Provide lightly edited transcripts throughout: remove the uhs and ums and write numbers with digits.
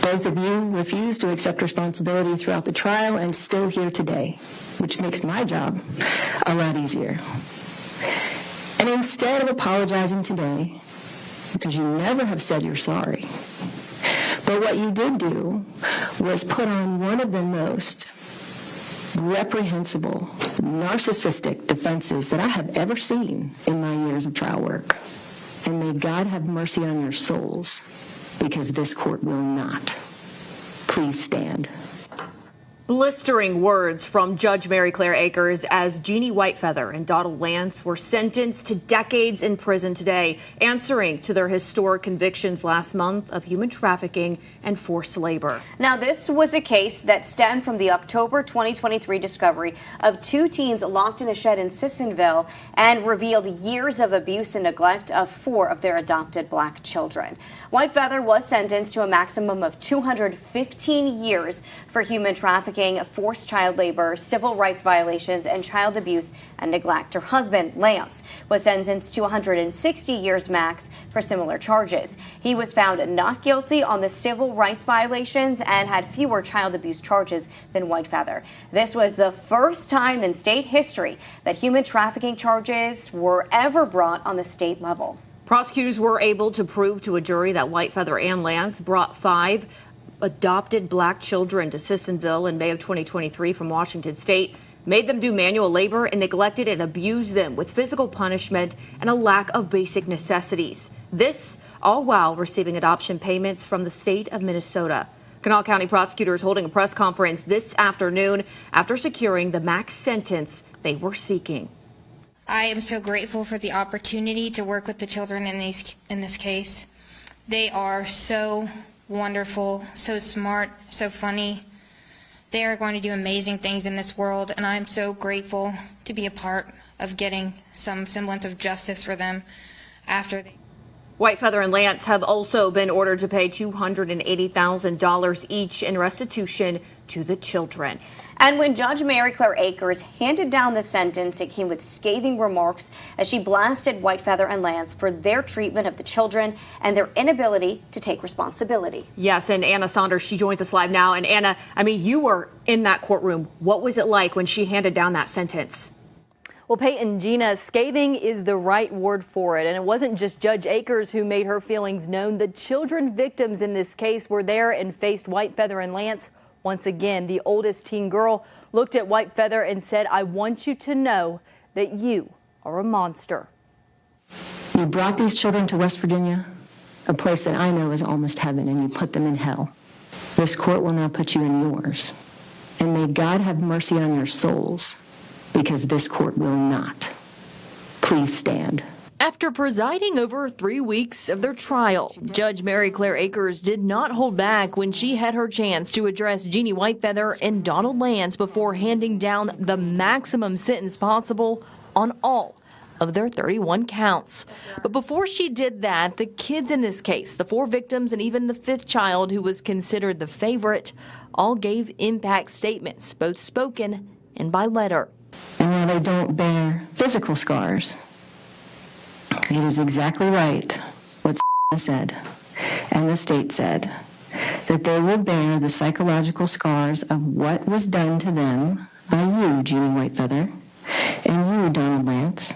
Both of you refused to accept responsibility throughout the trial and still here today, which makes my job a lot easier. And instead of apologizing today, because you never have said you're sorry, but what you did do was put on one of the most reprehensible, narcissistic defenses that I have ever seen in my years of trial work. And may God have mercy on your souls, because this court will not. Please stand. Blistering words from Judge Mary Claire Akers as Jeannie Whitefeather and Donald Lance were sentenced to decades in prison today, answering to their historic convictions last month of human trafficking and forced labor. Now, this was a case that stemmed from the October 2023 discovery of two teens locked in a shed in Sissonville and revealed years of abuse and neglect of 4 of their adopted black children. Whitefeather was sentenced to a maximum of 215 years for human trafficking, forced child labor, civil rights violations, and child abuse and neglect. Her husband, Lance, was sentenced to 160 years max for similar charges. He was found not guilty on the civil rights violations and had fewer child abuse charges than Whitefeather. This was the first time in state history that human trafficking charges were ever brought on the state level. Prosecutors were able to prove to a jury that Whitefeather and Lance brought 5 adopted black children to Sissonville in May of 2023 from Washington State, made them do manual labor, and neglected and abused them with physical punishment and a lack of basic necessities. This all while receiving adoption payments from the state of Minnesota. Kanawha County prosecutors holding a press conference this afternoon after securing the max sentence they were seeking. I am so grateful for the opportunity to work with the children in this case. They are so wonderful, so smart, so funny. They are going to do amazing things in this world, and I'm so grateful to be a part of getting some semblance of justice for them after they... Whitefeather and Lance have also been ordered to pay $280,000 each in restitution to the children. And when Judge Mary Claire Akers handed down the sentence, it came with scathing remarks as she blasted Whitefeather and Lance for their treatment of the children and their inability to take responsibility. Yes, and Anna Saunders, she joins us live now. And Anna, I mean, you were in that courtroom. What was it like when she handed down that sentence? Well, Peyton, Gina, scathing is the right word for it. And it wasn't just Judge Akers who made her feelings known. The children victims in this case were there and faced Whitefeather and Lance. Once again, the oldest teen girl looked at Whitefeather and said, "I want you to know that you are a monster." You brought these children to West Virginia, a place that I know is almost heaven, and you put them in hell. This court will now put you in yours. And may God have mercy on your souls, because this court will not. Please stand. After presiding over 3 weeks of their trial, Judge Mary Claire Akers did not hold back when she had her chance to address Jeannie Whitefeather and Donald Lance before handing down the maximum sentence possible on all of their 31 counts. But before she did that, the kids in this case, the 4 victims and even the 5th child who was considered the favorite, all gave impact statements, both spoken and by letter. And while they don't bear physical scars, it is exactly right what said and the state said, that they will bear the psychological scars of what was done to them by you, Jeannie Whitefeather, and you, Donald Lance,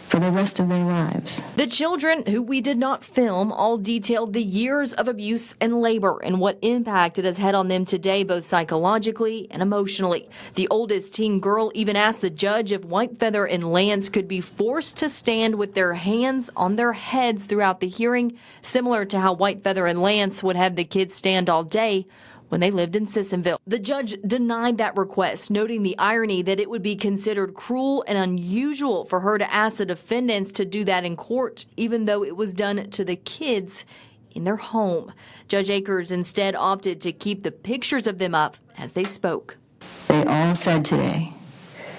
for the rest of their lives. The children, who we did not film, all detailed the years of abuse and labor and what impact it has had on them today, both psychologically and emotionally. The oldest teen girl even asked the judge if Whitefeather and Lance could be forced to stand with their hands on their heads throughout the hearing, similar to how Whitefeather and Lance would have the kids stand all day when they lived in Sissonville. The judge denied that request, noting the irony that it would be considered cruel and unusual for her to ask the defendants to do that in court, even though it was done to the kids in their home. Judge Akers instead opted to keep the pictures of them up as they spoke. They all said today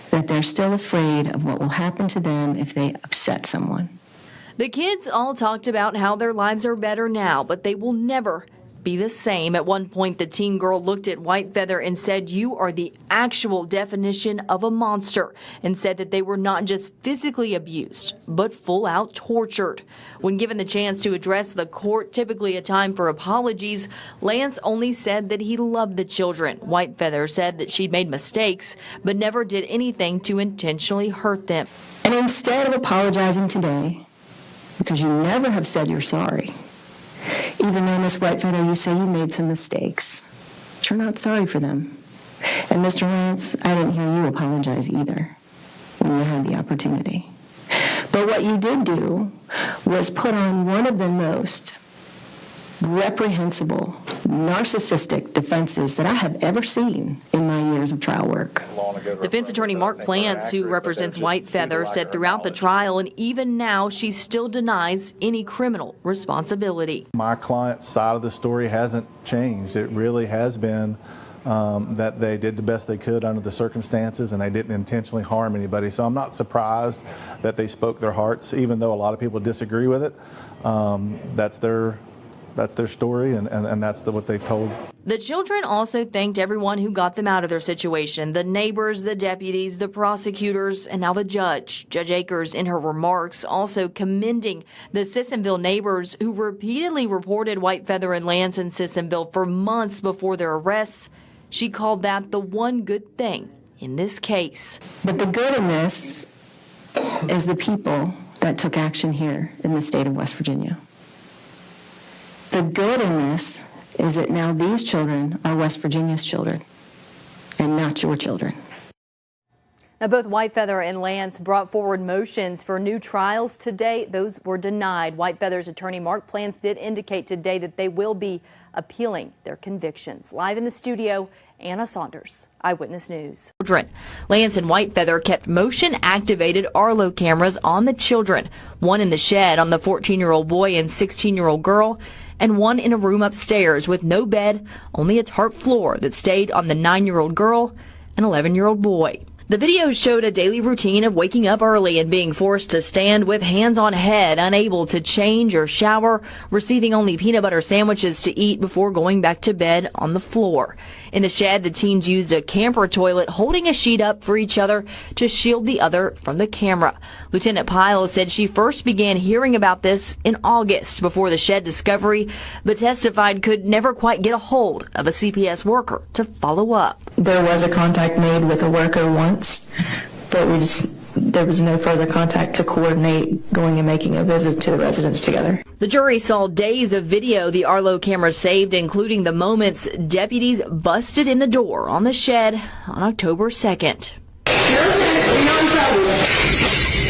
that they're still afraid of what will happen to them if they upset someone. The kids all talked about how their lives are better now, but they will never be the same. At one point, the teen girl looked at White Feather and said, "You are the actual definition of a monster," and said that they were not just physically abused, but full out tortured. When given the chance to address the court, typically a time for apologies, Lance only said that he loved the children. White Feather said that she'd made mistakes, but never did anything to intentionally hurt them. And instead of apologizing today, because you never have said you're sorry, even though, Miss Whitefeather, you say you made some mistakes, but you're not sorry for them. And Mr. Lance, I didn't hear you apologize either when you had the opportunity. But what you did do was put on one of the most reprehensible, narcissistic defenses that I have ever seen in my years of trial work. Defense attorney Mark Plants, who represents White Feather, said throughout the trial and even now she still denies any criminal responsibility. My client's side of the story hasn't changed. It really has been that they did the best they could under the circumstances and they didn't intentionally harm anybody. So I'm not surprised that they spoke their hearts, even though a lot of people disagree with it. That's their story, and that's what they've told. The children also thanked everyone who got them out of their situation, the neighbors, the deputies, the prosecutors, and now the judge. Judge Akers, in her remarks, also commending the Sissonville neighbors who repeatedly reported White Feather and Lance in Sissonville for months before their arrests. She called that the one good thing in this case. But the good in this is the people that took action here in the state of West Virginia. The good in this is that now these children are West Virginia's children and not your children. Now, both White Feather and Lance brought forward motions for new trials today. Those were denied. White Feather's attorney Mark Plants did indicate today that they will be appealing their convictions. Live in the studio, Anna Saunders, Eyewitness News. Lance and White Feather kept motion-activated Arlo cameras on the children, one in the shed on the 14-year-old boy and 16-year-old girl, and one in a room upstairs with no bed, only a tarp floor that stayed on the 9-year-old girl and 11-year-old boy. The video showed a daily routine of waking up early and being forced to stand with hands on head, unable to change or shower, receiving only peanut butter sandwiches to eat before going back to bed on the floor. In the shed, the teens used a camper toilet, holding a sheet up for each other to shield the other from the camera. Lieutenant Piles said she first began hearing about this in August before the shed discovery, but testified could never quite get a hold of a CPS worker to follow up. There was a contact made with a worker once, but there was no further contact to coordinate going and making a visit to the residence together. The jury saw days of video the Arlo cameras saved, including the moments deputies busted in the door on the shed on October 2nd.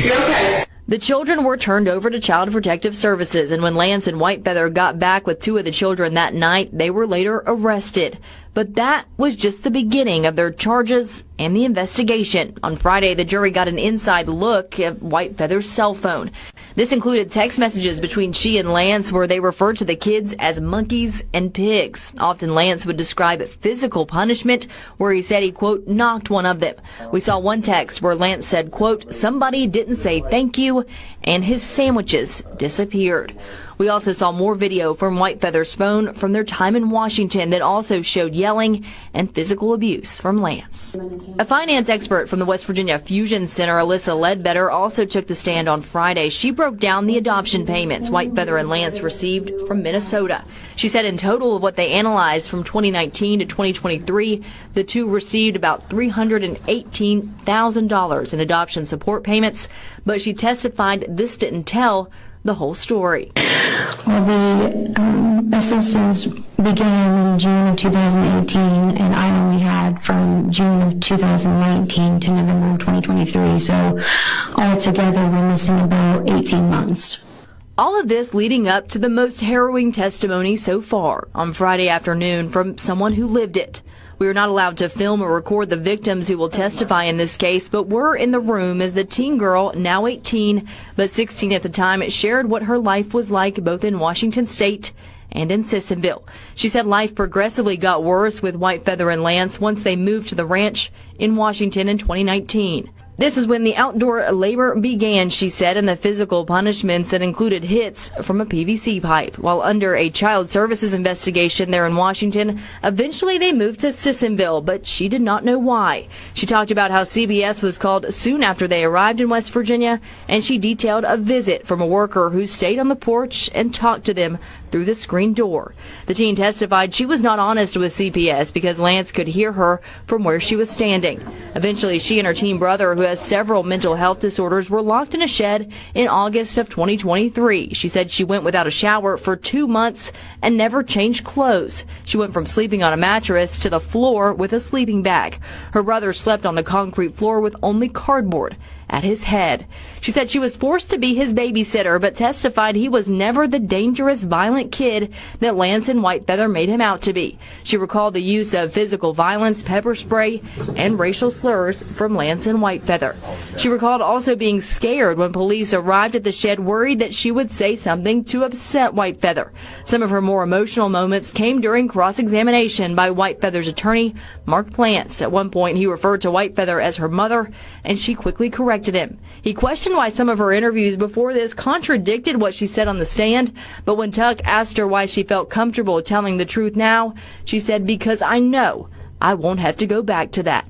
You're okay. The children were turned over to Child Protective Services, and when Lance and White Feather got back with two of the children that night, they were later arrested. But that was just the beginning of their charges and the investigation. On Friday, the jury got an inside look at White Feather's cell phone. This included text messages between she and Lance where they referred to the kids as monkeys and pigs. Often Lance would describe physical punishment where he said he, quote, knocked one of them. We saw one text where Lance said, quote, somebody didn't say thank you, and his sandwiches disappeared. We also saw more video from White Feather's phone from their time in Washington that also showed yelling and physical abuse from Lance. A finance expert from the West Virginia Fusion Center, Alyssa Ledbetter, also took the stand on Friday. She broke down the adoption payments White Feather and Lance received from Minnesota. She said in total of what they analyzed from 2019 to 2023, the two received about $318,000 in adoption support payments, but she testified this didn't tell the whole story. Well, the assistance began in June of 2018, and I only had from June of 2019 to November of 2023. So altogether, we're missing about 18 months. All of this leading up to the most harrowing testimony so far on Friday afternoon from someone who lived it. We are not allowed to film or record the victims who will testify in this case, but we're in the room as the teen girl, now 18, but 16 at the time, shared what her life was like both in Washington State and in Sissonville. She said life progressively got worse with White Feather and Lance once they moved to the ranch in Washington in 2019. This is when the outdoor labor began, she said, and the physical punishments that included hits from a PVC pipe. While under a child services investigation there in Washington, eventually they moved to Sissonville, but she did not know why. She talked about how CBS was called soon after they arrived in West Virginia, and she detailed a visit from a worker who stayed on the porch and talked to them through the screen door. The teen testified she was not honest with CPS because Lance could hear her from where she was standing. Eventually, she and her teen brother, who has several mental health disorders, were locked in a shed in August of 2023. She said she went without a shower for 2 months and never changed clothes. She went from sleeping on a mattress to the floor with a sleeping bag. Her brother slept on the concrete floor with only cardboard at his head. She said she was forced to be his babysitter, but testified he was never the dangerous, violent kid that Lance and Whitefeather made him out to be. She recalled the use of physical violence, pepper spray, and racial slurs from Lance and Whitefeather. She recalled also being scared when police arrived at the shed, worried that she would say something to upset Whitefeather. Some of her more emotional moments came during cross-examination by Whitefeather's attorney, Mark Plants. At one point, he referred to Whitefeather as her mother, and she quickly corrected him. He questioned why some of her interviews before this contradicted what she said on the stand, but when Tuck asked her why she felt comfortable telling the truth now, she said, "Because I know I won't have to go back to that."